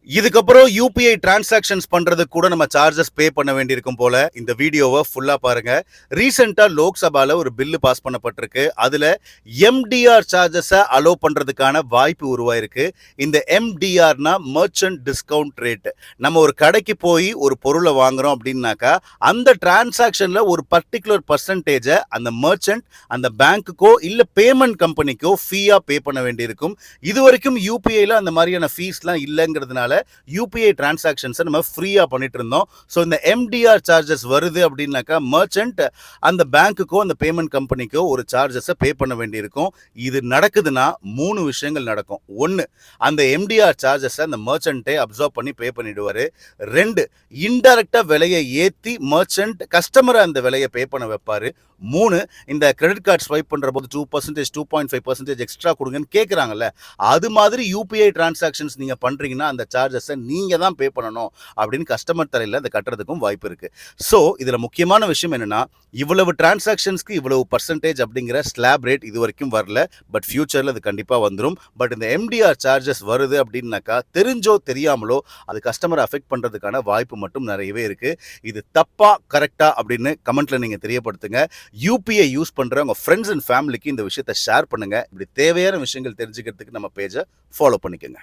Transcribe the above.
இதுக்கப்புறம் UPI transactions பண்றதுக்கு கூட நம்ம சார்ஜஸ் பே பண்ண வேண்டியிருக்கும் போல. இந்த வீடியோவை ஃபுல்லா பாருங்க. ரீசெண்டா லோக்சபால ஒரு பில்லு பாஸ் பண்ணப்பட்டிருக்கு. அதுல எம்டிஆர் சார்ஜஸை அலோ பண்றதுக்கான வாய்ப்பு உருவாயிருக்கு. இந்த எம்டிஆர்னா மர்ச்சன்ட் டிஸ்கவுண்ட் ரேட். நம்ம ஒரு கடைக்கு போய் ஒரு பொருளை வாங்குறோம் அப்படின்னாக்கா அந்த டிரான்சாக்ஷன்ல ஒரு பர்டிகுலர் பர்சன்டேஜை அந்த மர்ச்சன்ட் அந்த பேங்க்குக்கோ இல்ல பேமெண்ட் கம்பெனிக்கோ ஃபீயா பே பண்ண வேண்டியிருக்கும். இது வரைக்கும் யூபிஐல அந்த மாதிரியான ஃபீஸ்லாம் இல்லைங்கிறதுனால யூபிஐ டிரான்சாக்ஷன்ஸை நம்ம ஃப்ரீயா பண்ணிட்டு இருந்தோம். ஸோ இந்த எம்டிஆர் சார்ஜஸ் வருது அப்படின்னாக்கா மர்ச்சன்ட் அந்த பேங்க்குக்கோ அந்த பேமெண்ட் கம்பெனிக்கோ ஒரு சார்ஜஸை பே பண்ண வேண்டியிருக்கும். இது நடக்குதுன்னா 3 விஷயங்கள் நடக்கும். 1, அந்த எம்டிஆர் சார்ஜஸை அந்த மர்ச்சன்ட்டே அப்சர்வ் பண்ணி பே பண்ணிடுவாரு. 2, இன்டைரக்டா விலையை ஏற்றி மர்ச்சன்ட் கஸ்டமரை அந்த விலையை பே பண்ண வைப்பாரு. 3, இந்த கிரெடிட் கார்டு ஸ்வைப் பண்ற போது 2%, 2.5% எக்ஸ்ட்ரா கொடுங்கன்னு கேட்குறாங்கல்ல, அது மாதிரி யூபிஐ டிரான்சாக்ஷன்ஸ் நீங்க பண்றீங்கன்னா அந்த சார்ஜஸை நீங்க தான் பே பண்ணணும் அப்படின்னு கஸ்டமர் தலையில அதை கட்டுறதுக்கும் வாய்ப்பு இருக்கு. ஸோ இதுல முக்கியமான விஷயம் என்னன்னா, இவ்வளவு டிரான்சாக்ஷன்ஸ்க்கு இவ்வளவு பர்சன்டேஜ் அப்படிங்கிற ஸ்லாப் ரேட் இது வரைக்கும் வரல. பட் ஃபியூச்சர்ல அது கண்டிப்பா வந்துடும். பட் இந்த எம்டிஆர் சார்ஜஸ் வருது அப்படின்னாக்கா தெரிஞ்சோ தெரியாமலோ அது கஸ்டமரை அஃபெக்ட் பண்றதுக்கான வாய்ப்பு மட்டும் நிறையவே இருக்கு. இது தப்பா கரெக்டா அப்படின்னு கமெண்ட்ல நீங்க தெரியப்படுத்துங்க. யூபிஐ யூஸ் பண்ற உங்க ஃப்ரெண்ட்ஸ் அண்ட் ஃபேமிலிக்கு இந்த விஷயத்தை ஷேர் பண்ணுங்க. இப்படி தேவையான விஷயங்கள் தெரிஞ்சுக்கிறதுக்கு நம்ம பேஜை ஃபாலோ பண்ணிக்கோங்க.